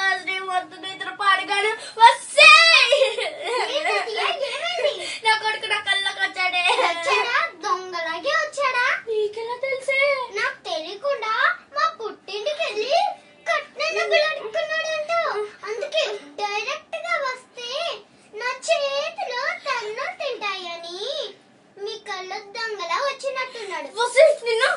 తాజీ వద్దు ఇతర పాడగాను వస్తే నా కొడుకు నా కళ్ళకి వచ్చాడే. దొంగలాగే వచ్చాడా? నీకెలా తెలిసే? నాకు తెలియకుండా మా పుట్టింటికి వెళ్ళి కట్టిన బిళ్ళడుకున్నాడంట. అందుకే డైరెక్ట్ గా వస్తే నా చేతిలో తన్ను తింటాయని మీ కళ్ళు దొంగలా వచ్చినట్టున్నాడు. నిన్ను